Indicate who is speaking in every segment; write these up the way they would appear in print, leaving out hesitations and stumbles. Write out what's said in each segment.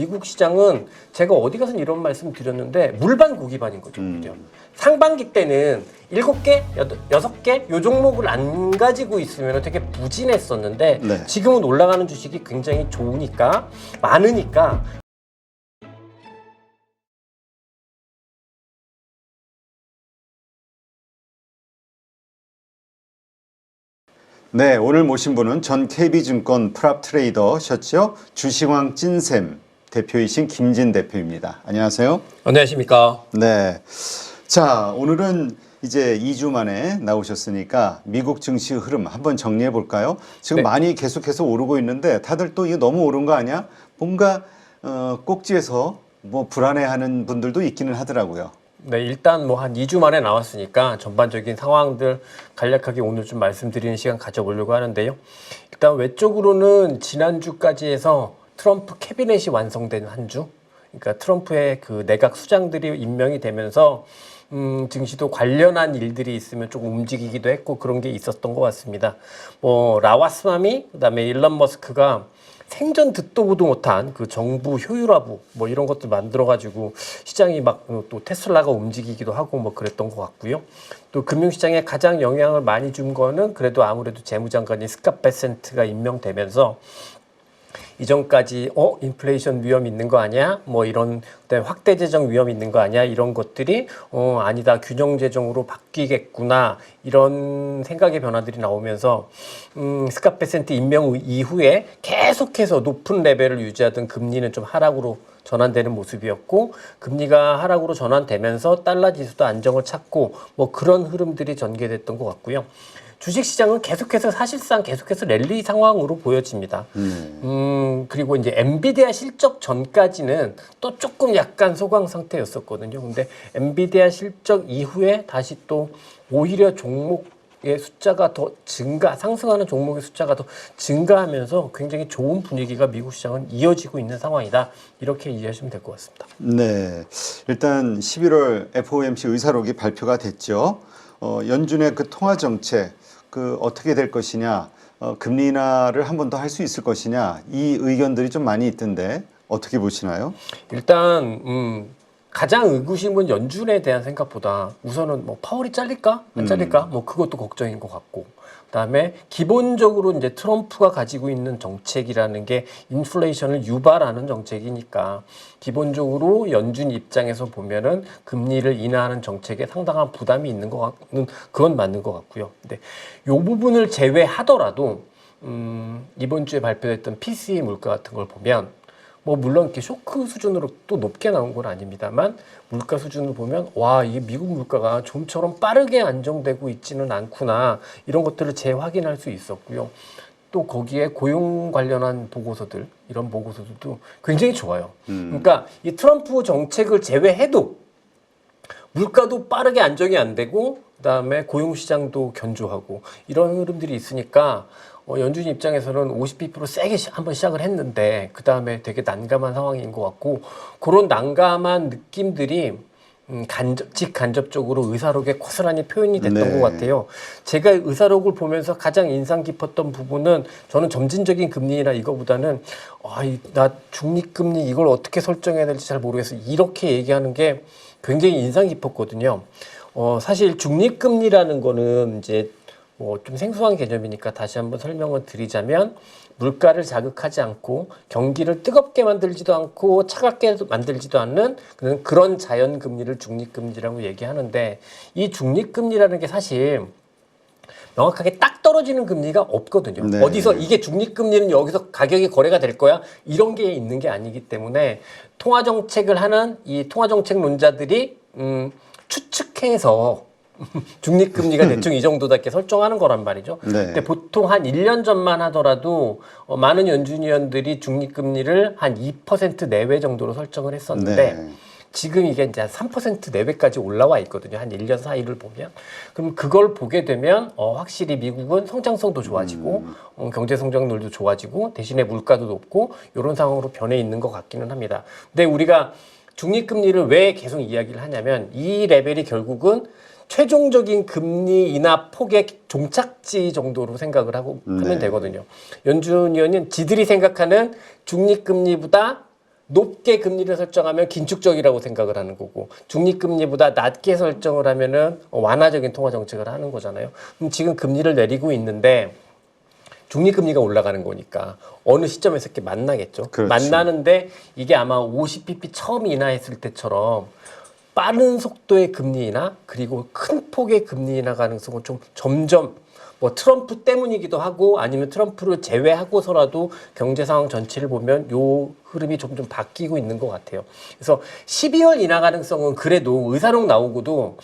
Speaker 1: 미국 시장은 제가 어디 가서 이런 말씀 드렸는데 물반 고기반인 거죠. 상반기 때는 7개, 6개 요 종목을 안 가지고 있으면 되게 부진했었는데
Speaker 2: 네.
Speaker 1: 지금은 올라가는 주식이 굉장히 좋으니까 많으니까
Speaker 2: 네, 오늘 모신 분은 전 KB증권 프랍 트레이더셨죠? 주식왕 찐샘 대표이신 김진 대표입니다. 안녕하세요.
Speaker 1: 안녕하십니까.
Speaker 2: 네. 자, 오늘은 이제 2주 만에 나오셨으니까 미국 증시 흐름 한번 정리해 볼까요? 지금
Speaker 1: 네.
Speaker 2: 많이 계속해서 오르고 있는데 다들 또 이거 너무 오른 거 아니야? 뭔가 꼭지에서 뭐 불안해하는 분들도 있기는 하더라고요.
Speaker 1: 네, 일단 뭐 한 2주 만에 나왔으니까 전반적인 상황들 간략하게 오늘 좀 말씀드리는 시간 가져보려고 하는데요. 일단 외적으로는 지난주까지 해서 트럼프 캐비넷이 완성된 한 주. 그러니까 트럼프의 그 내각 수장들이 임명이 되면서 증시도 관련한 일들이 있으면 조금 움직이기도 했고 그런 게 있었던 것 같습니다. 뭐 라마스와미 그다음에 일론 머스크가 생전 듣도 보도 못한 그 정부 효율화부 뭐 이런 것들 만들어가지고 시장이 막 또 테슬라가 움직이기도 하고 뭐 그랬던 것 같고요. 또 금융시장에 가장 영향을 많이 준 거는 그래도 아무래도 재무장관인 스캇 베센트가 임명되면서 이전까지 인플레이션 위험 있는 거 아니야? 뭐 이런 확대 재정 위험 있는 거 아니야? 이런 것들이 아니다. 균형 재정으로 바뀌겠구나. 이런 생각의 변화들이 나오면서 스캇 베센트 임명 이후에 계속해서 높은 레벨을 유지하던 금리는 좀 하락으로 전환되는 모습이었고 금리가 하락으로 전환되면서 달러 지수도 안정을 찾고 뭐 그런 흐름들이 전개됐던 것 같고요. 주식시장은 계속해서 사실상 계속해서 랠리 상황으로 보여집니다. 그리고 이제 엔비디아 실적 전까지는 또 조금 약간 소강 상태였었거든요. 근데 엔비디아 실적 이후에 다시 또 오히려 종목의 숫자가 더 상승하는 종목의 숫자가 더 증가하면서 굉장히 좋은 분위기가 미국 시장은 이어지고 있는 상황이다. 이렇게 이해하시면 될 것 같습니다.
Speaker 2: 네. 일단 11월 FOMC 의사록이 발표가 됐죠. 연준의 그 통화 정책 어떻게 될 것이냐, 금리 인하를 한 번 더 할 수 있을 것이냐, 이 의견들이 좀 많이 있던데 어떻게 보시나요?
Speaker 1: 일단 가장 의구심은 연준에 대한 생각보다 우선은 뭐 파월이 잘릴까 안 잘릴까 뭐 그것도 걱정인 것 같고 그다음에 기본적으로 이제 트럼프가 가지고 있는 정책이라는 게 인플레이션을 유발하는 정책이니까 기본적으로 연준 입장에서 보면은 금리를 인하하는 정책에 상당한 부담이 있는 것 같는 그건 맞는 것 같고요. 근데 요 부분을 제외하더라도 이번 주에 발표됐던 PCE 물가 같은 걸 보면 뭐 물론 이렇게 쇼크 수준으로 또 높게 나온 건 아닙니다만 물가 수준을 보면 와 이게 미국 물가가 좀처럼 빠르게 안정되고 있지는 않구나 이런 것들을 재확인할 수 있었고요. 또 거기에 고용 관련한 보고서들 이런 보고서들도 굉장히 좋아요. 그러니까 이 트럼프 정책을 제외해도 물가도 빠르게 안정이 안 되고 그다음에 고용 시장도 견조하고 이런 흐름들이 있으니까 연준 입장에서는 50bp로 세게 한번 시작을 했는데 그 다음에 되게 난감한 상황인 것 같고 그런 난감한 느낌들이 직간접적으로 의사록에 고스란히 표현이 됐던 것 같아요. 제가 의사록을 보면서 가장 인상 깊었던 부분은 저는 점진적인 금리나 이거보다는 나 중립금리 이걸 어떻게 설정해야 될지 잘 모르겠어 이렇게 얘기하는 게 굉장히 인상 깊었거든요. 사실 중립금리라는 거는 이제 좀 생소한 개념이니까 다시 한번 설명을 드리자면 물가를 자극하지 않고 경기를 뜨겁게 만들지도 않고 차갑게 만들지도 않는 그런 자연금리를 중립금리라고 얘기하는데 이 중립금리라는 게 사실 명확하게 딱 떨어지는 금리가 없거든요.
Speaker 2: 네.
Speaker 1: 어디서 이게 중립금리는 여기서 가격이 거래가 될 거야 이런 게 있는 게 아니기 때문에 통화정책을 하는 이 통화정책론자들이 추측해서 중립금리가 대충 이 정도다 이렇게 설정하는 거란 말이죠.
Speaker 2: 네.
Speaker 1: 근데 보통 한 1년 전만 하더라도 많은 연준위원들이 중립금리를 한 2% 내외 정도로 설정을 했었는데
Speaker 2: 네.
Speaker 1: 지금 이게 이제 한 3% 내외까지 올라와 있거든요. 한 1년 사이를 보면. 그럼 그걸 보게 되면 확실히 미국은 성장성도 좋아지고 경제 성장률도 좋아지고 대신에 물가도 높고 이런 상황으로 변해 있는 것 같기는 합니다. 근데 우리가 중립금리를 왜 계속 이야기를 하냐면 이 레벨이 결국은 최종적인 금리 인하 폭의 종착지 정도로 생각을 하고 하면 되거든요. 연준 위원은 지들이 생각하는 중립금리보다 높게 금리를 설정하면 긴축적이라고 생각을 하는 거고 중립금리보다 낮게 설정을 하면은 완화적인 통화 정책을 하는 거잖아요. 그럼 지금 금리를 내리고 있는데 중립금리가 올라가는 거니까 어느 시점에서 이렇게 만나겠죠.
Speaker 2: 그렇죠.
Speaker 1: 만나는데 이게 아마 50bp 처음 인하했을 때처럼 빠른 속도의 금리 인하 그리고 큰 폭의 금리 인하 가능성은 좀 점점 뭐 트럼프 때문이기도 하고 아니면 트럼프를 제외하고서라도 경제 상황 전체를 보면 요 흐름이 점점 바뀌고 있는 것 같아요. 그래서 12월 인하 가능성은 그래도 의사록 나오고도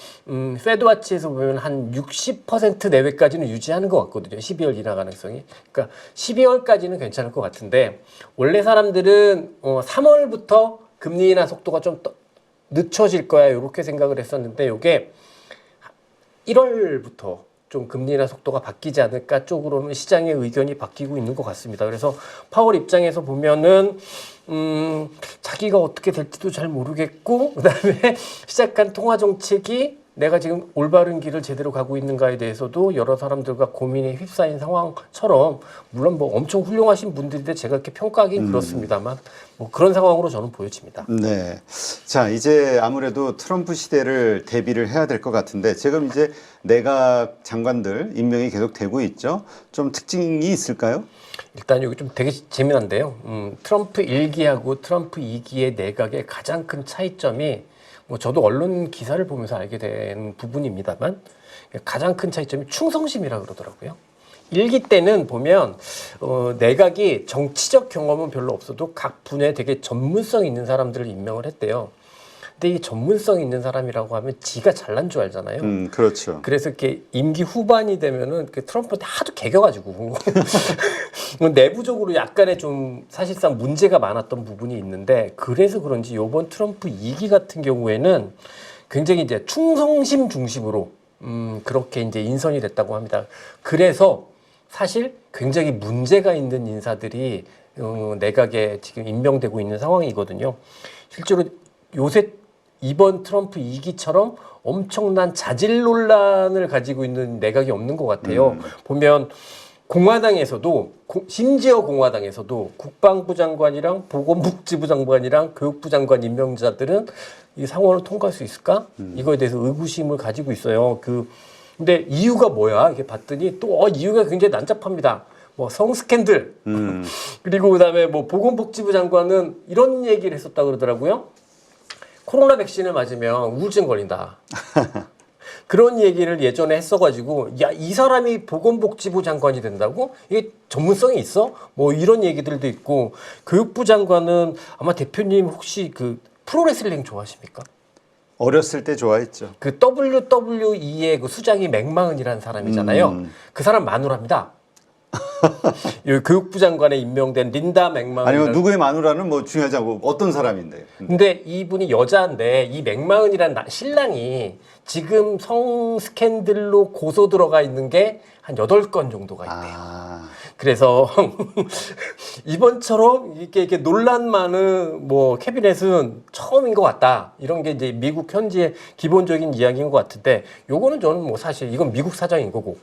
Speaker 1: 페드와치에서 보면 한 60% 내외까지는 유지하는 것 같거든요. 12월 인하 가능성이. 그러니까 12월까지는 괜찮을 것 같은데 원래 사람들은 3월부터 금리 인하 속도가 좀 늦춰질 거야 이렇게 생각을 했었는데 이게 1월부터 좀 금리 인하 속도가 바뀌지 않을까 쪽으로는 시장의 의견이 바뀌고 있는 것 같습니다. 그래서 파월 입장에서 보면은 자기가 어떻게 될지도 잘 모르겠고 그다음에 시작한 통화 정책이 내가 지금 올바른 길을 제대로 가고 있는가에 대해서도 여러 사람들과 고민에 휩싸인 상황처럼 물론 뭐 엄청 훌륭하신 분들인데 제가 이렇게 평가하긴 그렇습니다만 뭐 그런 상황으로 저는 보여집니다.
Speaker 2: 네. 자, 이제 아무래도 트럼프 시대를 대비를 해야 될 것 같은데 지금 이제 내각 장관들 임명이 계속 되고 있죠. 좀 특징이 있을까요?
Speaker 1: 일단 여기 좀 되게 재미난데요. 트럼프 1기하고 트럼프 2기의 내각의 가장 큰 차이점이 뭐 저도 언론 기사를 보면서 알게 된 부분입니다만 가장 큰 차이점이 충성심이라 그러더라고요. 1기 때는 보면 내각이 정치적 경험은 별로 없어도 각 분야에 되게 전문성 있는 사람들을 임명을 했대요. 근데 이 전문성 있는 사람이라고 하면 지가 잘난 줄 알잖아요.
Speaker 2: 그렇죠.
Speaker 1: 그래서 이렇게 임기 후반이 되면은 트럼프한테 하도 개겨가지고 내부적으로 약간의 좀 사실상 문제가 많았던 부분이 있는데 그래서 그런지 이번 트럼프 2기 같은 경우에는 굉장히 이제 충성심 중심으로 그렇게 이제 인선이 됐다고 합니다. 그래서 사실 굉장히 문제가 있는 인사들이 내각에 지금 임명되고 있는 상황이거든요. 실제로 요새 이번 트럼프 2기처럼 엄청난 자질 논란을 가지고 있는 내각이 없는 것 같아요. 보면 공화당에서도 심지어 공화당에서도 국방부 장관이랑 보건복지부 장관이랑 교육부 장관 임명자들은 이 상원을 통과할 수 있을까? 이거에 대해서 의구심을 가지고 있어요. 근데 이유가 뭐야? 이렇게 봤더니 또 이유가 굉장히 난잡합니다. 뭐 성스캔들 그리고 그다음에 뭐 보건복지부 장관은 이런 얘기를 했었다 그러더라고요. 코로나 백신을 맞으면 우울증 걸린다. 그런 얘기를 예전에 했어가지고 야, 이 사람이 보건복지부 장관이 된다고? 이게 전문성이 있어? 뭐 이런 얘기들도 있고 교육부 장관은 아마 대표님 혹시 그 프로레슬링 좋아하십니까?
Speaker 2: 어렸을 때 좋아했죠.
Speaker 1: 그 WWE의 그 수장이 맥마흔이라는 사람이잖아요. 그 사람 마누라입니다. 교육부 장관에 임명된 린다 맥마흔.
Speaker 2: 아니면 누구의 마누라는 뭐 중요하지 않고 어떤 사람인데요.
Speaker 1: 근데 이분이 여자인데 이 맥마흔이란 신랑이 지금 성 스캔들로 고소 들어가 있는 게 한 8건 정도가 있대요. 그래서 이번처럼 이렇게 논란 많은 뭐 캐비넷은 처음인 것 같다. 이런 게 이제 미국 현지의 기본적인 이야기인 것 같은데 요거는 저는 뭐 사실 이건 미국 사정인 거고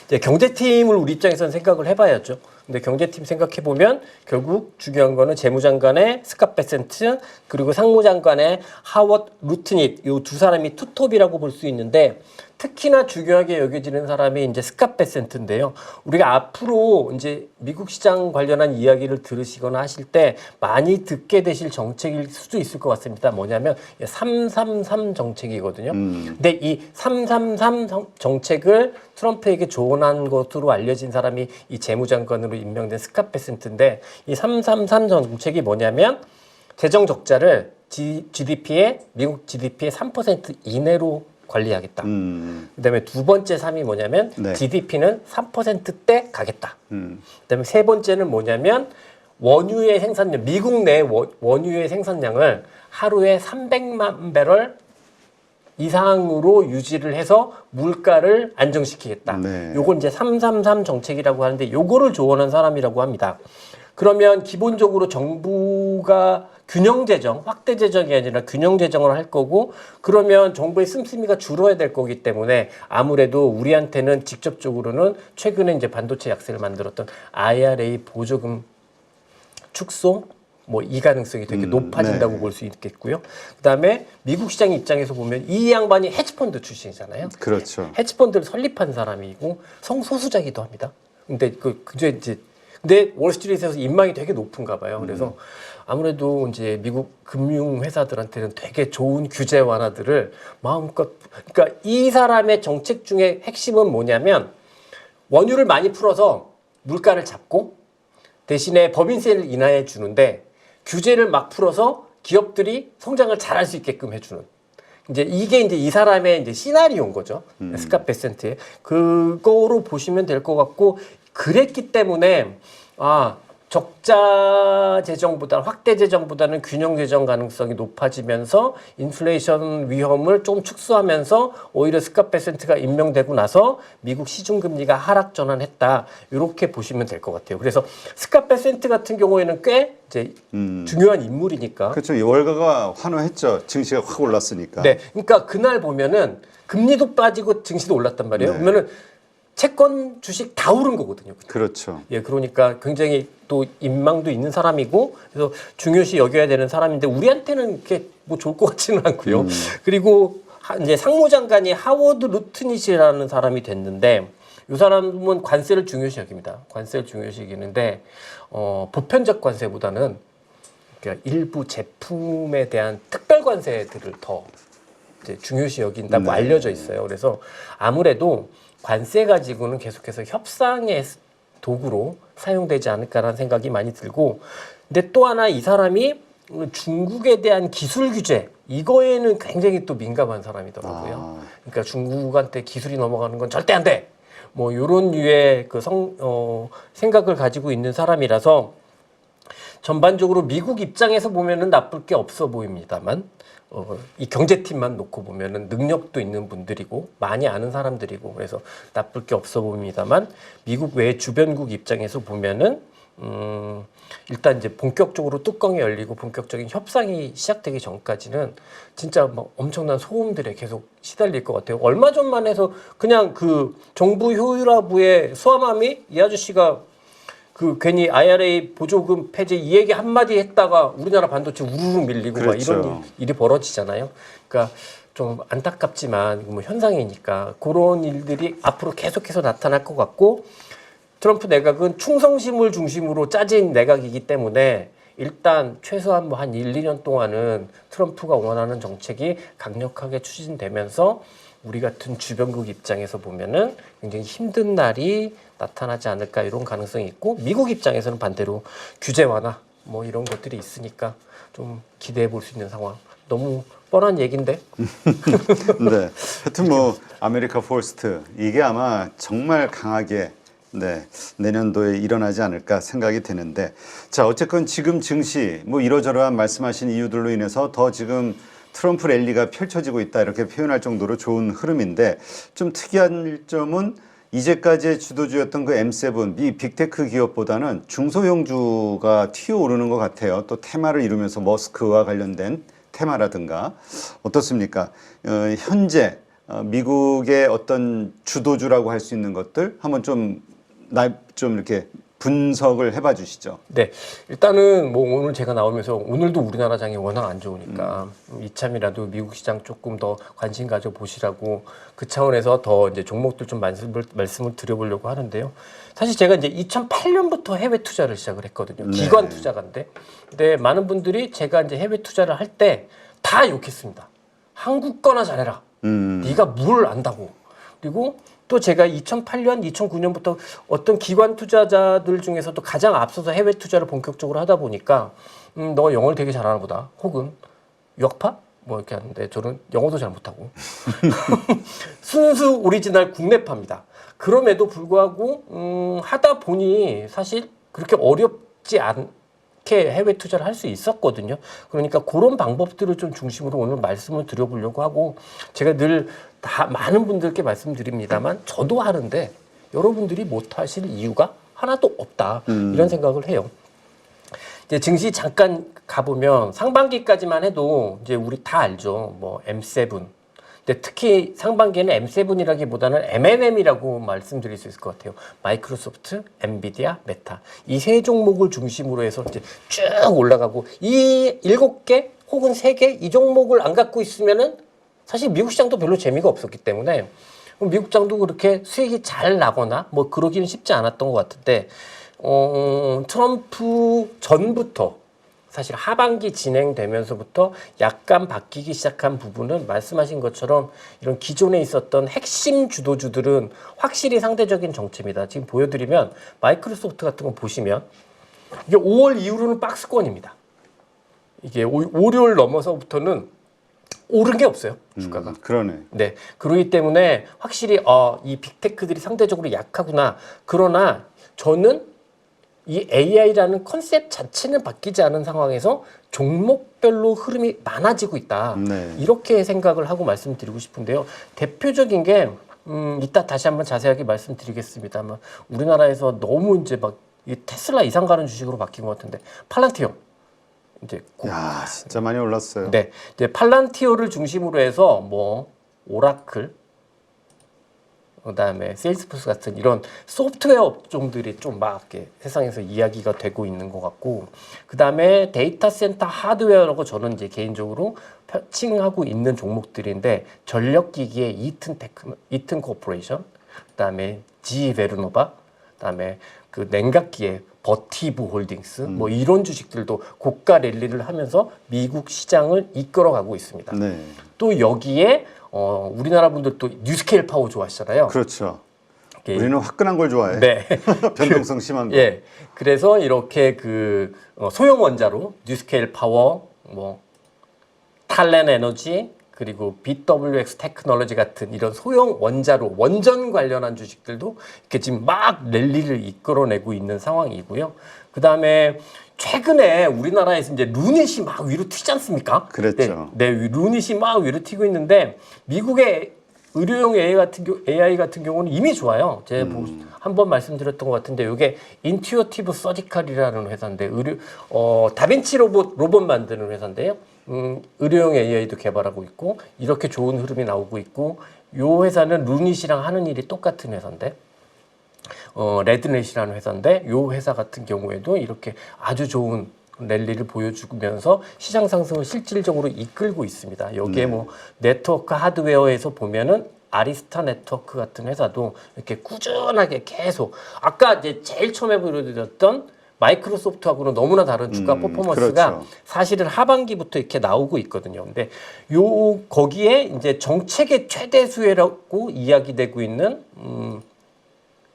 Speaker 1: 이제 경제팀을 우리 입장에서는 생각을 해봐야죠. 근데 경제팀 생각해보면 결국 중요한 거는 재무장관의 스캇 베센트 그리고 상무장관의 하워드 루트닛 이 두 사람이 투톱이라고 볼 수 있는데 특히나 중요하게 여겨지는 사람이 이제 스캇 베센트인데요. 우리가 앞으로 이제 미국 시장 관련한 이야기를 들으시거나 하실 때 많이 듣게 되실 정책일 수도 있을 것 같습니다. 뭐냐면 333 정책이거든요. 근데 이 333 정책을 트럼프에게 조언한 것으로 알려진 사람이 이 재무장관으로 임명된 스캇 베센트인데 이 333 정책이 뭐냐면 재정 적자를 GDP의 미국 GDP의 3% 이내로 관리하겠다. 그다음에 두 번째 3이 뭐냐면
Speaker 2: 네.
Speaker 1: GDP는 3%대 가겠다. 그다음에 세 번째는 뭐냐면 원유의 생산량, 미국 내 원유의 생산량을 하루에 300만 배럴 이상으로 유지를 해서 물가를 안정시키겠다.
Speaker 2: 네.
Speaker 1: 요걸 이제 333 정책이라고 하는데 요거를 조언한 사람이라고 합니다. 그러면 기본적으로 정부가 균형 재정, 확대 재정이 아니라 균형 재정을 할 거고 그러면 정부의 씀씀이가 줄어야 될 거기 때문에 아무래도 우리한테는 직접적으로는 최근에 이제 반도체 약세를 만들었던 IRA 보조금 축소 뭐 이 가능성이 되게 높아진다고
Speaker 2: 네.
Speaker 1: 볼 수 있겠고요. 그다음에 미국 시장 입장에서 보면 이 양반이 헤지펀드 출신이잖아요.
Speaker 2: 그렇죠.
Speaker 1: 헤지펀드를 설립한 사람이고 성소수자기도 합니다. 근데 근데 월스트리트에서 인망이 되게 높은가 봐요. 그래서 아무래도 이제 미국 금융 회사들한테는 되게 좋은 규제 완화들을 마음껏, 그러니까 이 사람의 정책 중에 핵심은 뭐냐면 원유를 많이 풀어서 물가를 잡고 대신에 법인세를 인하해 주는데 규제를 막 풀어서 기업들이 성장을 잘할 수 있게끔 해주는. 이게 이제 이 사람의 이제 시나리오인 거죠. 스캇 베센트의. 그거로 보시면 될 것 같고, 그랬기 때문에, 적자 재정보다 확대 재정보다는 균형 재정 가능성이 높아지면서 인플레이션 위험을 좀 축소하면서 오히려 스캇 베센트가 임명되고 나서 미국 시중 금리가 하락 전환했다. 이렇게 보시면 될 것 같아요. 그래서 스캇 베센트 같은 경우에는 꽤 이제 중요한 인물이니까.
Speaker 2: 그렇죠. 이 월가가 환호했죠. 증시가 확 올랐으니까.
Speaker 1: 네, 그러니까 그날 보면은 금리도 빠지고 증시도 올랐단 말이에요.
Speaker 2: 네.
Speaker 1: 그러면은 채권 주식 다 오른 거거든요.
Speaker 2: 그렇죠.
Speaker 1: 예, 그러니까 굉장히 또 인망도 있는 사람이고, 그래서 중요시 여겨야 되는 사람인데 우리한테는 이렇게 뭐 좋을 것 같지는 않고요. 그리고 이제 상무장관이 하워드 루트닛이라는 사람이 됐는데, 이 사람은 관세를 중요시 여깁니다. 관세를 중요시 여기는데 보편적 관세보다는 그러니까 일부 제품에 대한 특별 관세들을 더 이제 중요시 여긴다고 알려져 있어요. 그래서 아무래도 관세 가지고는 계속해서 협상의 도구로 사용되지 않을까라는 생각이 많이 들고, 근데 또 하나 이 사람이 중국에 대한 기술 규제 이거에는 굉장히 또 민감한 사람이더라고요. 그러니까 중국한테 기술이 넘어가는 건 절대 안 돼. 뭐 이런 류의 그 생각을 가지고 있는 사람이라서 전반적으로 미국 입장에서 보면은 나쁠 게 없어 보입니다만, 이 경제팀만 놓고 보면은 능력도 있는 분들이고 많이 아는 사람들이고 그래서 나쁠 게 없어 보입니다만, 미국 외 주변국 입장에서 보면은 일단 이제 본격적으로 뚜껑이 열리고 본격적인 협상이 시작되기 전까지는 진짜 막 엄청난 소음들에 계속 시달릴 것 같아요. 얼마 전만 해서 그냥 그 정부 효율화부의 수아마미 이 아저씨가 그 괜히 IRA 보조금 폐지 이 얘기 한마디 했다가 우리나라 반도체 우르르 밀리고 막
Speaker 2: 그렇죠.
Speaker 1: 이런 일이 벌어지잖아요. 그러니까 좀 안타깝지만 뭐 현상이니까 그런 일들이 앞으로 계속해서 나타날 것 같고, 트럼프 내각은 충성심을 중심으로 짜진 내각이기 때문에 일단 최소한 뭐 한 1, 2년 동안은 트럼프가 원하는 정책이 강력하게 추진되면서 우리 같은 주변국 입장에서 보면은 굉장히 힘든 날이 나타나지 않을까 이런 가능성이 있고, 미국 입장에서는 반대로 규제 완화 뭐 이런 것들이 있으니까 좀 기대해 볼 수 있는 상황. 너무 뻔한 얘기인데.
Speaker 2: 네. 하여튼 뭐 아메리카 포스트 이게 아마 정말 강하게 내년도에 일어나지 않을까 생각이 되는데, 자 어쨌건 지금 증시 뭐 이러저러한 말씀하신 이유들로 인해서 더 지금 트럼프 랠리가 펼쳐지고 있다 이렇게 표현할 정도로 좋은 흐름인데, 좀 특이한 점은 이제까지의 주도주였던 그 M7 미 빅테크 기업보다는 중소형주가 튀어오르는 것 같아요. 또 테마를 이루면서 머스크와 관련된 테마라든가 어떻습니까? 현재 미국의 어떤 주도주라고 할 수 있는 것들 한번 좀 이렇게 분석을 해봐 주시죠.
Speaker 1: 네, 일단은 뭐 오늘 제가 나오면서 오늘도 우리나라 장이 워낙 안 좋으니까 이참이라도 미국 시장 조금 더 관심 가져 보시라고 그 차원에서 더 이제 종목들 좀 말씀을 드려보려고 하는데요. 사실 제가 이제 2008년부터 해외 투자를 시작을 했거든요. 기관 투자가인데, 근데 많은 분들이 제가 이제 해외 투자를 할 때 다 욕했습니다. 한국 거나 잘해라. 네가 뭘 안다고. 그리고 또 제가 2008년, 2009년부터 어떤 기관 투자자들 중에서도 가장 앞서서 해외 투자를 본격적으로 하다 보니까 너 영어를 되게 잘하나 보다. 혹은 유학파? 뭐 이렇게 하는데 저는 영어도 잘 못하고 순수 오리지널 국내파입니다. 그럼에도 불구하고 하다 보니 사실 그렇게 어렵지 않게 해외 투자를 할 수 있었거든요. 그러니까 그런 방법들을 좀 중심으로 오늘 말씀을 드려보려고 하고, 제가 늘 다 많은 분들께 말씀드립니다만 저도 하는데 여러분들이 못하실 이유가 하나도 없다 이런 생각을 해요. 이제 증시 잠깐 가보면 상반기까지만 해도 이제 우리 다 알죠. 뭐 M7 근데 특히 상반기에는 M7이라기보다는 M&M이라고 말씀드릴 수 있을 것 같아요. 마이크로소프트, 엔비디아, 메타. 이 세 종목을 중심으로 해서 이제 쭉 올라가고 이 7개 혹은 3개 이 종목을 안 갖고 있으면은 사실 미국 시장도 별로 재미가 없었기 때문에 미국 시장도 그렇게 수익이 잘 나거나 뭐 그러기는 쉽지 않았던 것 같은데 트럼프 전부터 사실 하반기 진행되면서부터 약간 바뀌기 시작한 부분은 말씀하신 것처럼 이런 기존에 있었던 핵심 주도주들은 확실히 상대적인 정체입니다. 지금 보여드리면 마이크로소프트 같은 거 보시면 이게 5월 이후로는 박스권입니다. 이게 월요일 넘어서부터는 오른 게 없어요, 주가가.
Speaker 2: 그러네.
Speaker 1: 네, 그러기 때문에 확실히 이 빅테크들이 상대적으로 약하구나. 그러나 저는 이 AI라는 컨셉 자체는 바뀌지 않은 상황에서 종목별로 흐름이 많아지고 있다.
Speaker 2: 네.
Speaker 1: 이렇게 생각을 하고 말씀드리고 싶은데요. 대표적인 게 이따 다시 한번 자세하게 말씀드리겠습니다만 우리나라에서 너무 이제 막 이 테슬라 이상 가는 주식으로 바뀐 것 같은데 팔란티엄 이제
Speaker 2: 야, 진짜 많이 올랐어요.
Speaker 1: 네, 이제 팔란티어를 중심으로 해서 뭐 오라클, 그다음에 세일스포스 같은 이런 소프트웨어 업종들이 좀 막 세상에서 이야기가 되고 있는 것 같고, 그다음에 데이터 센터 하드웨어라고 저는 이제 개인적으로 칭하고 있는 종목들인데 전력기기의 이튼 코퍼레이션, 그다음에 GE 베르노바, 그다음에 그 냉각기의 버티브 홀딩스 뭐 이런 주식들도 고가 랠리를 하면서 미국 시장을 이끌어가고 있습니다.
Speaker 2: 네.
Speaker 1: 또 여기에 우리나라 분들 또 뉴스케일 파워 좋아하시잖아요.
Speaker 2: 그렇죠.
Speaker 1: 예.
Speaker 2: 우리는 화끈한 걸 좋아해.
Speaker 1: 네.
Speaker 2: 변동성 심한 거.
Speaker 1: 예. 그래서 이렇게 그 소형 원자로 뉴스케일 파워, 뭐 탈렌 에너지, 그리고 BWX 테크놀로지 같은 이런 소형 원자로 원전 관련한 주식들도 이렇게 지금 막 랠리를 이끌어내고 있는 상황이고요. 그 다음에 최근에 우리나라에서 이제 루닛이 막 위로 튀지 않습니까?
Speaker 2: 그랬죠.
Speaker 1: 네, 루닛이 막 위로 튀고 있는데 미국의 의료용 AI 같은 경우는 이미 좋아요. 제가 한번 말씀드렸던 것 같은데 이게 인튜어티브 서지컬이라는 회사인데 다빈치 로봇 만드는 회사인데요. 의료용 AI도 개발하고 있고 이렇게 좋은 흐름이 나오고 있고 요 회사는 루닛이랑 하는 일이 똑같은 회사인데 레드넷이라는 회사인데 요 회사 같은 경우에도 이렇게 아주 좋은 랠리를 보여주면서 시장 상승을 실질적으로 이끌고 있습니다. 여기에 뭐 네트워크 하드웨어에서 보면은 아리스타 네트워크 같은 회사도 이렇게 꾸준하게 계속 아까 이제 제일 처음에 보여드렸던 마이크로소프트하고는 너무나 다른 주가 퍼포먼스가
Speaker 2: 그렇죠.
Speaker 1: 사실은 하반기부터 이렇게 나오고 있거든요. 근데 거기에 이제 정책의 최대 수혜라고 이야기되고 있는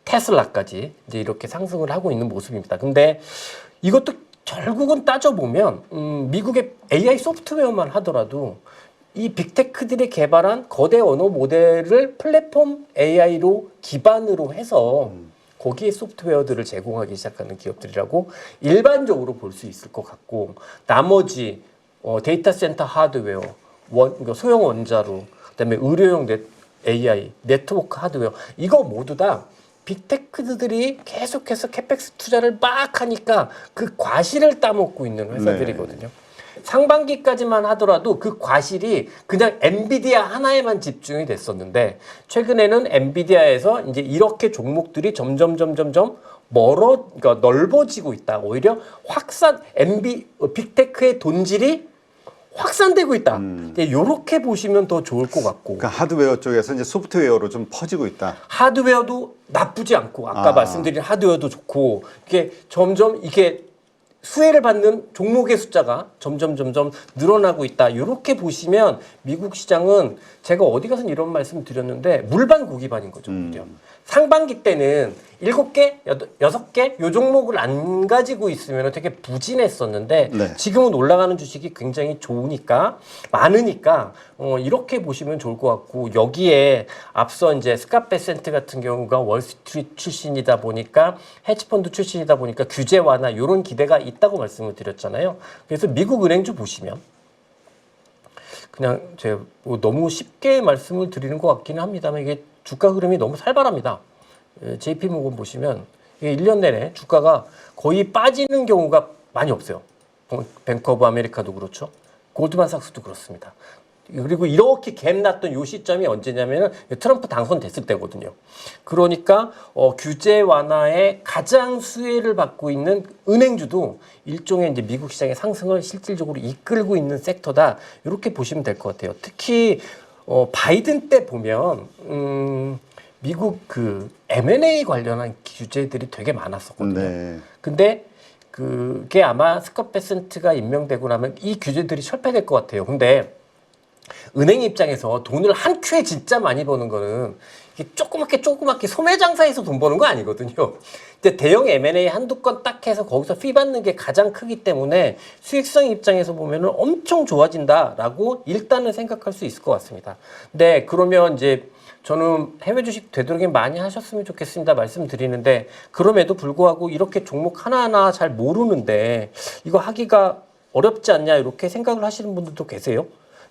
Speaker 1: 테슬라까지 이제 이렇게 상승을 하고 있는 모습입니다. 근데 이것도 결국은 따져보면 미국의 AI 소프트웨어만 하더라도 이 빅테크들이 개발한 거대 언어 모델을 플랫폼 AI로 기반으로 해서 거기에 소프트웨어들을 제공하기 시작하는 기업들이라고 일반적으로 볼 수 있을 것 같고 나머지 데이터 센터 하드웨어, 그러니까 소형 원자로, 그다음에 의료용 AI, 네트워크 하드웨어 이거 모두 다 빅테크들이 계속해서 캐펙스 투자를 막 하니까 그 과실을 따먹고 있는 회사들이거든요. 상반기까지만 하더라도 그 과실이 그냥 엔비디아 하나에만 집중이 됐었는데 최근에는 엔비디아에서 이제 이렇게 종목들이 점점 그러니까 넓어지고 있다. 오히려 빅테크의 돈질이 확산되고 있다. 이렇게 보시면 더 좋을 것 같고.
Speaker 2: 그러니까 하드웨어 쪽에서 이제 소프트웨어로 좀 퍼지고 있다.
Speaker 1: 하드웨어도 나쁘지 않고 아까 말씀드린 하드웨어도 좋고 이게 점점 이게 수혜를 받는 종목의 숫자가 점점 늘어나고 있다. 이렇게 보시면 미국 시장은 제가 어디 가서 이런 말씀 드렸는데 물반 고기반인 거죠. 상반기 때는 7개, 6개 요 종목을 안 가지고 있으면 되게 부진했었는데
Speaker 2: 네.
Speaker 1: 지금은 올라가는 주식이 굉장히 좋으니까 많으니까 이렇게 보시면 좋을 것 같고 여기에 앞서 이제 스캇 베센트 같은 경우가 월스트리트 출신이다 보니까 헤지펀드 출신이다 보니까 규제 완화 이런 기대가 있다고 말씀을 드렸잖아요. 그래서 미국 은행주 보시면 그냥 제가 뭐 너무 쉽게 말씀을 드리는 것 같기는 합니다만 이게 주가 흐름이 너무 살벌합니다. JP모건 보시면 이게 1년 내내 주가가 거의 빠지는 경우가 많이 없어요. 뱅크 오브 아메리카도 그렇죠. 골드만삭스도 그렇습니다. 그리고 이렇게 갭 났던 요 시점이 언제냐면은 트럼프 당선됐을 때거든요. 그러니까 규제 완화에 가장 수혜를 받고 있는 은행주도 일종의 이제 미국 시장의 상승을 실질적으로 이끌고 있는 섹터다. 이렇게 보시면 될 것 같아요. 특히 바이든 때 보면 미국 그 M&A 관련한 규제들이 되게 많았었거든요.
Speaker 2: 네.
Speaker 1: 근데 그게 아마 스콧 베센트가 임명되고 나면 이 규제들이 철폐될 것 같아요. 근데 은행 입장에서 돈을 한 큐에 진짜 많이 버는 거는 이게 조그맣게 소매 장사에서 돈 버는 거 아니거든요. 근데 대형 M&A 한두 건 딱 해서 거기서 피 받는 게 가장 크기 때문에 수익성 입장에서 보면은 엄청 좋아진다라고 일단은 생각할 수 있을 것 같습니다. 근데 그러면 이제 저는 해외 주식 되도록이면 많이 하셨으면 좋겠습니다 말씀드리는데 그럼에도 불구하고 이렇게 종목 하나하나 잘 모르는데 이거 하기가 어렵지 않냐 이렇게 생각을 하시는 분들도 계세요.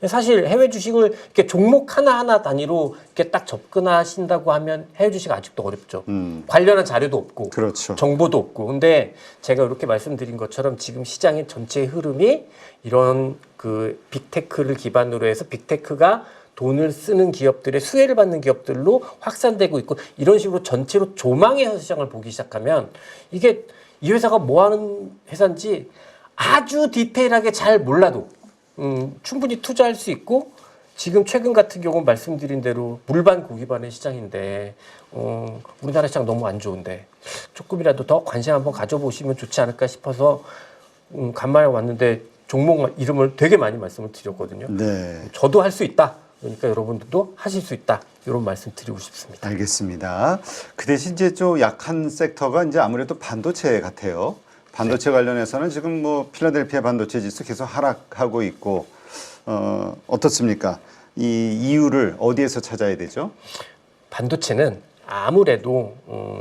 Speaker 1: 사실 해외 주식을 이렇게 종목 하나하나 단위로 이렇게 딱 접근하신다고 하면 해외 주식 아직도 어렵죠. 관련한 자료도 없고,
Speaker 2: 그렇죠.
Speaker 1: 정보도 없고. 근데 제가 이렇게 말씀드린 것처럼 지금 시장의 전체 흐름이 이런 그 빅테크를 기반으로 해서 빅테크가 돈을 쓰는 기업들의 수혜를 받는 기업들로 확산되고 있고 이런 식으로 전체로 조망의 시장을 보기 시작하면 이게 이 회사가 뭐 하는 회사인지 아주 디테일하게 잘 몰라도 충분히 투자할 수 있고 지금 최근 같은 경우는 말씀드린 대로 물반 고기반의 시장인데 우리나라 시장 너무 안 좋은데 조금이라도 더 관심 한번 가져보시면 좋지 않을까 싶어서 간만에 왔는데 종목 이름을 되게 많이 말씀을 드렸거든요.
Speaker 2: 네.
Speaker 1: 저도 할 수 있다. 그러니까 여러분들도 하실 수 있다. 이런 말씀 드리고 싶습니다.
Speaker 2: 알겠습니다. 그 대신 이제 좀 약한 sek터가 이제 아무래도 반도체 같아요. 반도체 관련해서는 지금 뭐 필라델피아 반도체 지수 계속 하락하고 있고 어떻습니까? 이 이유를 어디에서 찾아야 되죠?
Speaker 1: 반도체는 아무래도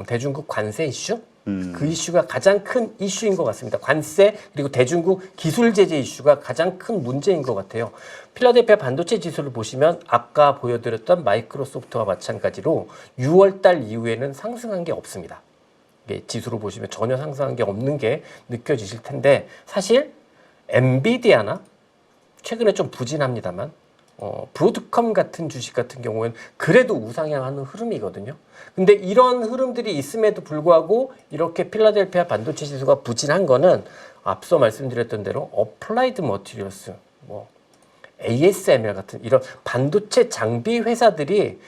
Speaker 1: 대중국 관세 이슈 그 이슈가 가장 큰 이슈인 것 같습니다. 관세 그리고 대중국 기술 제재 이슈가 가장 큰 문제인 것 같아요. 필라델피아 반도체 지수를 보시면 아까 보여드렸던 마이크로소프트와 마찬가지로 6월 달 이후에는 상승한 게 없습니다. 지수로 보시면 전혀 상승한 게 없는 게 느껴지실 텐데 사실 엔비디아나 최근에 좀 부진합니다만 브로드컴 같은 주식 같은 경우에는 그래도 우상향하는 흐름이거든요. 근데 이런 흐름들이 있음에도 불구하고 이렇게 필라델피아 반도체 지수가 부진한 거는 앞서 말씀드렸던 대로 어플라이드 머티리얼스, 뭐 ASML 같은 이런 반도체 장비 회사들이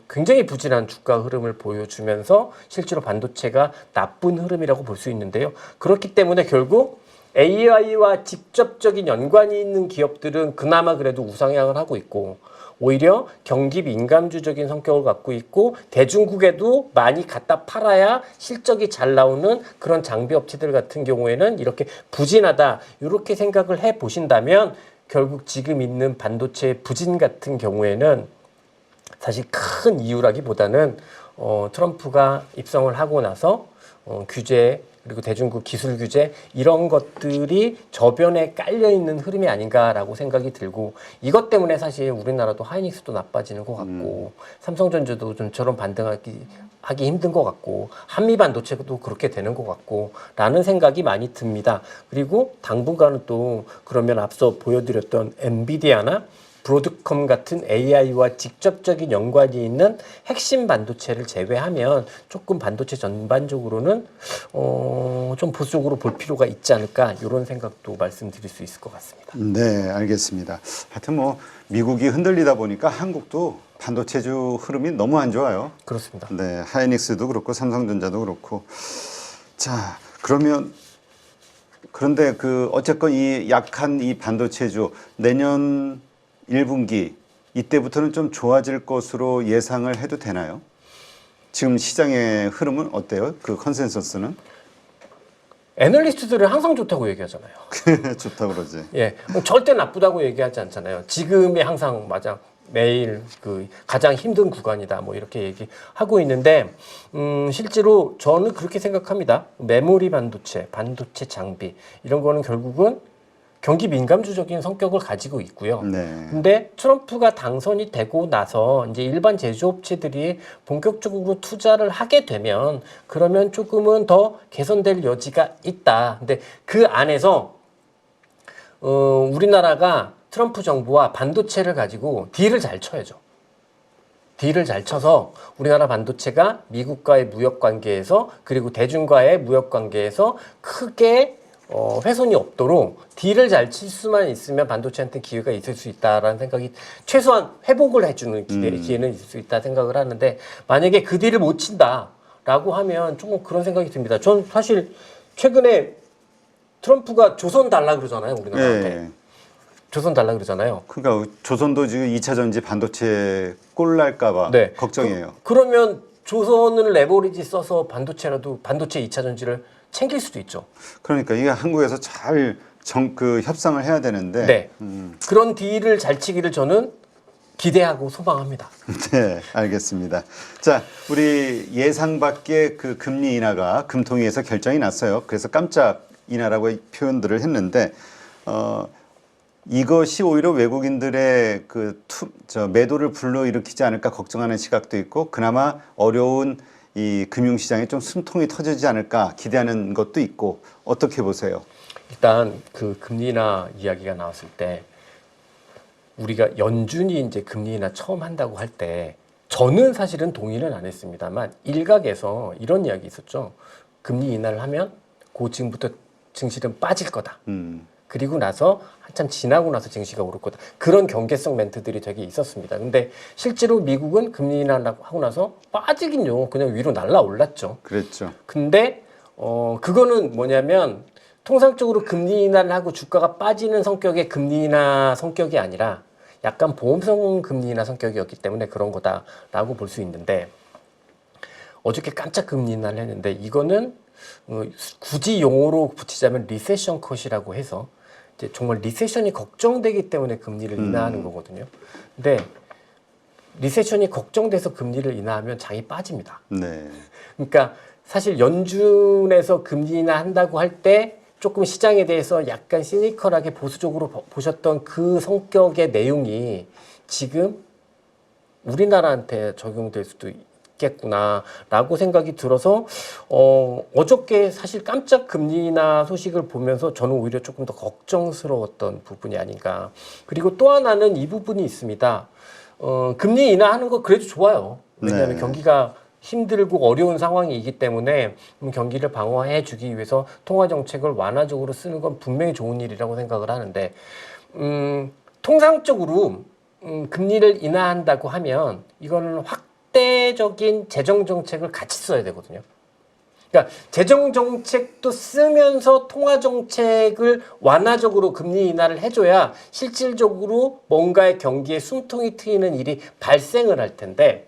Speaker 1: 굉장히 부진한 주가 흐름을 보여주면서 실제로 반도체가 나쁜 흐름이라고 볼 수 있는데요. 그렇기 때문에 결국 AI와 직접적인 연관이 있는 기업들은 그나마 그래도 우상향을 하고 있고 오히려 경기 민감주적인 성격을 갖고 있고 대중국에도 많이 갖다 팔아야 실적이 잘 나오는 그런 장비 업체들 같은 경우에는 이렇게 부진하다 이렇게 생각을 해 보신다면 결국 지금 있는 반도체 부진 같은 경우에는 사실 큰 이유라기보다는 트럼프가 입성을 하고 나서 규제 그리고 대중국 기술 규제 이런 것들이 저변에 깔려 있는 흐름이 아닌가라고 생각이 들고 이것 때문에 사실 우리나라도 하이닉스도 나빠지는 것 같고 삼성전자도 좀처럼 반등하기 힘든 것 같고 한미 반도체도 그렇게 되는 것 같고 라는 생각이 많이 듭니다. 그리고 당분간은 또 그러면 앞서 보여드렸던 엔비디아나 브로드컴 같은 AI와 직접적인 연관이 있는 핵심 반도체를 제외하면 조금 반도체 전반적으로는 좀 보수적으로 볼 필요가 있지 않을까 이런 생각도 말씀드릴 수 있을 것 같습니다.
Speaker 2: 네, 알겠습니다. 하여튼 뭐 미국이 흔들리다 보니까 한국도 반도체주 흐름이 너무 안 좋아요.
Speaker 1: 그렇습니다.
Speaker 2: 네, 하이닉스도 그렇고 삼성전자도 그렇고. 자, 그런데 어쨌건 이 약한 이 반도체주 내년 1분기 이때부터는 좀 좋아질 것으로 예상을 해도 되나요? 지금 시장의 흐름은 어때요? 그 컨센서스는?
Speaker 1: 애널리스트들은 항상 좋다고 얘기하잖아요.
Speaker 2: 좋다고 그러지.
Speaker 1: 예, 절대 나쁘다고 얘기하지 않잖아요. 지금이 항상 맞아. 매일 가장 힘든 구간이다. 뭐 이렇게 얘기하고 있는데 실제로 저는 그렇게 생각합니다. 메모리 반도체 장비 이런 거는 결국은 경기 민감주적인 성격을 가지고 있고요.
Speaker 2: 네.
Speaker 1: 근데 트럼프가 당선이 되고 나서 이제 일반 제조업체들이 본격적으로 투자를 하게 되면 그러면 조금은 더 개선될 여지가 있다. 근데 그 안에서 우리나라가 트럼프 정부와 반도체를 가지고 딜을 잘 쳐야죠. 딜을 잘 쳐서 우리나라 반도체가 미국과의 무역 관계에서 그리고 대중과의 무역 관계에서 크게 훼손이 없도록 딜을 잘 칠 수만 있으면 반도체한테 기회가 있을 수 있다라는 생각이 최소한 회복을 해주는 기회는 있을 수 있다 생각을 하는데 만약에 그 딜을 못 친다라고 하면 조금 그런 생각이 듭니다. 전 사실 최근에 트럼프가 조선 달라 그러잖아요, 우리나라한테.
Speaker 2: 예.
Speaker 1: 조선 달라 그러잖아요.
Speaker 2: 그러니까 조선도 지금 2차 전지 반도체 꼴 날까봐
Speaker 1: 네.
Speaker 2: 걱정이에요.
Speaker 1: 그러면 조선을 레버리지 써서 반도체라도 반도체 2차 전지를 챙길 수도 있죠.
Speaker 2: 그러니까 이게 한국에서 잘 협상을 해야 되는데.
Speaker 1: 네. 그런 딜을 잘 치기를 저는 기대하고 소망합니다.
Speaker 2: 네, 알겠습니다. 자, 우리 예상 밖의 그 금리 인하가 금통위에서 결정이 났어요. 그래서 깜짝 인하라고 표현들을 했는데, 이것이 오히려 외국인들의 매도를 불러일으키지 않을까 걱정하는 시각도 있고, 그나마 어려운 이 금융시장에 좀 숨통이 터지지 않을까 기대하는 것도 있고, 어떻게 보세요?
Speaker 1: 일단 그 금리 인하 이야기가 나왔을 때 우리가 연준이 이제 금리 인하 처음 한다고 할 때 저는 사실은 동의는 안 했습니다만 일각에서 이런 이야기 있었죠. 금리 인하를 하면 지금부터 증시는 빠질 거다. 그리고 나서 한참 지나고 나서 증시가 오를 거다. 그런 경계성 멘트들이 되게 있었습니다. 근데 실제로 미국은 금리 인하하고 나서 빠지긴요. 그냥 위로 날아올랐죠.
Speaker 2: 그랬죠.
Speaker 1: 근데 그거는 뭐냐면 통상적으로 금리 인하를 하고 주가가 빠지는 성격의 금리 인하 성격이 아니라 약간 보험성 금리 인하 성격이었기 때문에 그런 거다라고 볼 수 있는데 어저께 깜짝 금리 인하를 했는데 이거는 굳이 용어로 붙이자면 리세션 컷이라고 해서 이제 정말 리세션이 걱정되기 때문에 금리를 인하하는 거거든요. 근데 리세션이 걱정돼서 금리를 인하하면 장이 빠집니다.
Speaker 2: 네.
Speaker 1: 그러니까 사실 연준에서 금리 인하한다고 할 때 조금 시장에 대해서 약간 시니컬하게 보수적으로 보셨던 그 성격의 내용이 지금 우리나라한테 적용될 수도 있겠구나라고 생각이 들어서 어저께 사실 깜짝 금리 인하 소식을 보면서 저는 오히려 조금 더 걱정스러웠던 부분이 아닌가. 그리고 또 하나는 이 부분이 있습니다. 금리 인하하는 거 그래도 좋아요. 왜냐하면
Speaker 2: 네.
Speaker 1: 경기가 힘들고 어려운 상황이기 때문에 경기를 방어해 주기 위해서 통화 정책을 완화적으로 쓰는 건 분명히 좋은 일이라고 생각을 하는데 통상적으로 금리를 인하한다고 하면 이거는 확대적인 재정 정책을 같이 써야 되거든요. 그러니까 재정 정책도 쓰면서 통화 정책을 완화적으로 금리 인하를 해줘야 실질적으로 뭔가의 경기에 숨통이 트이는 일이 발생을 할 텐데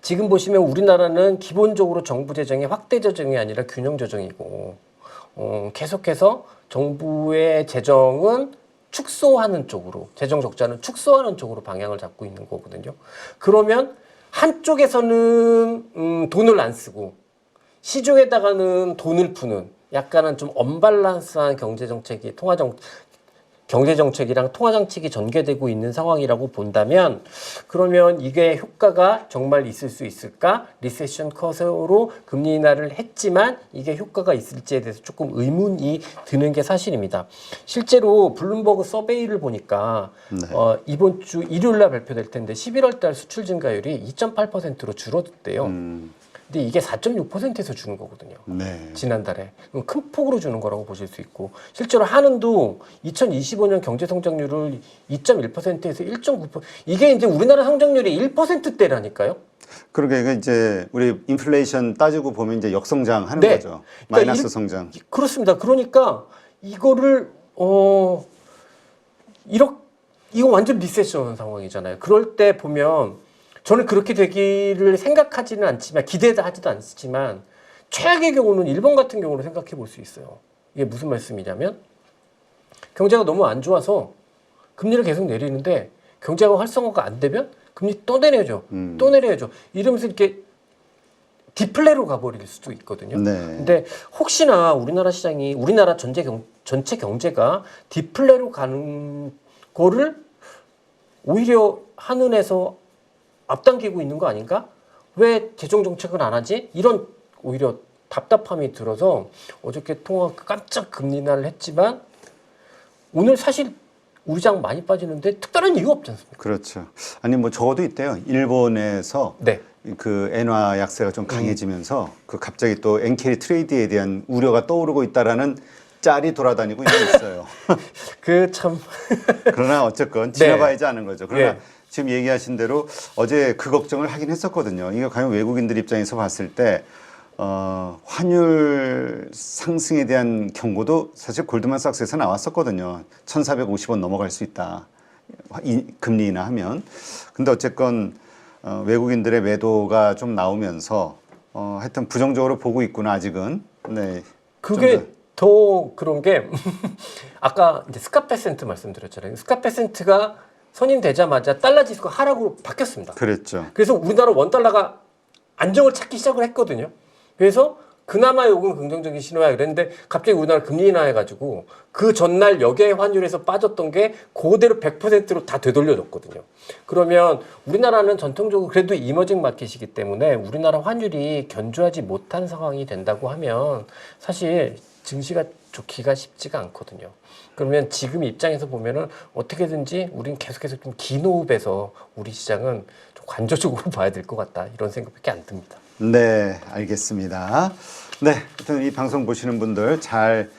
Speaker 1: 지금 보시면 우리나라는 기본적으로 정부 재정이 확대 재정이 아니라 균형 재정이고 계속해서 정부의 재정은 축소하는 쪽으로 재정 적자는 축소하는 쪽으로 방향을 잡고 있는 거거든요. 그러면 한쪽에서는 돈을 안 쓰고 시중에다가는 돈을 푸는 약간은 좀 언밸런스한 경제정책이랑 통화정책이 전개되고 있는 상황이라고 본다면 그러면 이게 효과가 정말 있을 수 있을까? 리세션 컷으로 금리 인하를 했지만 이게 효과가 있을지에 대해서 조금 의문이 드는 게 사실입니다. 실제로 블룸버그 서베이를 보니까
Speaker 2: 네.
Speaker 1: 이번 주 일요일 날 발표될 텐데 11월 달 수출 증가율이 2.8%로 줄어들대요. 근데 이게 4.6%에서 주는 거거든요.
Speaker 2: 네.
Speaker 1: 지난달에. 큰 폭으로 주는 거라고 보실 수 있고 실제로 한은도 2025년 경제 성장률을 2.1%에서 1.9% 이게 이제 우리나라 성장률이 1%대라니까요.
Speaker 2: 그러게 이게 이제 우리 인플레이션 따지고 보면 이제 역성장 하는
Speaker 1: 네.
Speaker 2: 거죠.
Speaker 1: 그러니까
Speaker 2: 마이너스 성장.
Speaker 1: 그렇습니다. 그러니까 이거를 이거 완전 리세션 상황이잖아요. 그럴 때 보면 저는 그렇게 되기를 생각하지는 않지만 기대도 하지도 않지만 최악의 경우는 일본 같은 경우를 생각해 볼 수 있어요. 이게 무슨 말씀이냐면 경제가 너무 안 좋아서 금리를 계속 내리는데 경제가 활성화가 안 되면 금리 또 내려줘. 또 내려줘. 이러면서 이렇게 디플레로 가버릴 수도 있거든요.
Speaker 2: 네.
Speaker 1: 근데 혹시나 우리나라 시장이 우리나라 전체 경제가 디플레로 가는 거를 오히려 한은에서 앞당기고 있는 거 아닌가? 왜 재정 정책을 안 하지? 이런 오히려 답답함이 들어서 어저께 깜짝 금리 인하를 했지만 오늘 사실 우리 장 많이 빠지는데 특별한 이유 없지 않습니까?
Speaker 2: 그렇죠. 아니 뭐 적어도 있대요. 일본에서
Speaker 1: 네.
Speaker 2: 그 엔화 약세가 좀 강해지면서 그 갑자기 또 엔캐리 트레이드에 대한 우려가 떠오르고 있다라는 짤이 돌아다니고 있어요.
Speaker 1: 그 참
Speaker 2: 그러나 어쨌건 지나봐야지 아는 거죠. 그러나
Speaker 1: 네.
Speaker 2: 지금 얘기하신 대로 어제 그 걱정을 하긴 했었거든요. 이게 과연 외국인들 입장에서 봤을 때 환율 상승에 대한 경고도 사실 골드만삭스에서 나왔었거든요. 1,450원 넘어갈 수 있다. 금리 인하 하면. 근데 어쨌건 외국인들의 매도가 좀 나오면서 하여튼 부정적으로 보고 있구나 아직은. 네.
Speaker 1: 그게 더 그런 게 아까 이제 스캇베센트 말씀드렸잖아요. 스캇베센트가 선임되자마자 달러 지수가 하락으로 바뀌었습니다.
Speaker 2: 그랬죠.
Speaker 1: 그래서 우리나라 원달러가 안정을 찾기 시작을 했거든요. 그래서 그나마 요건 긍정적인 신호야 이랬는데 갑자기 우리나라 금리 인하해가지고 그 전날 역외 환율에서 빠졌던 게 그대로 100%로 다 되돌려졌거든요. 그러면 우리나라는 전통적으로 그래도 이머징 마켓이기 때문에 우리나라 환율이 견조하지 못한 상황이 된다고 하면 사실 증시가 좋기가 쉽지가 않거든요. 그러면 지금 입장에서 보면은 어떻게든지 우린 계속해서 좀 긴 호흡에서 우리 시장은 좀 관조적으로 봐야 될 것 같다 이런 생각밖에 안 듭니다.
Speaker 2: 네, 알겠습니다. 네, 하여튼 이 방송 보시는 분들 잘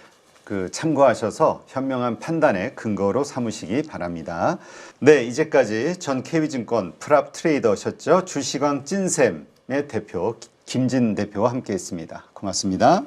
Speaker 2: 참고하셔서 현명한 판단의 근거로 삼으시기 바랍니다. 네, 이제까지 전 KB증권 프랍 트레이더셨죠. 주시광 찐샘의 대표 김진 대표와 함께했습니다. 고맙습니다.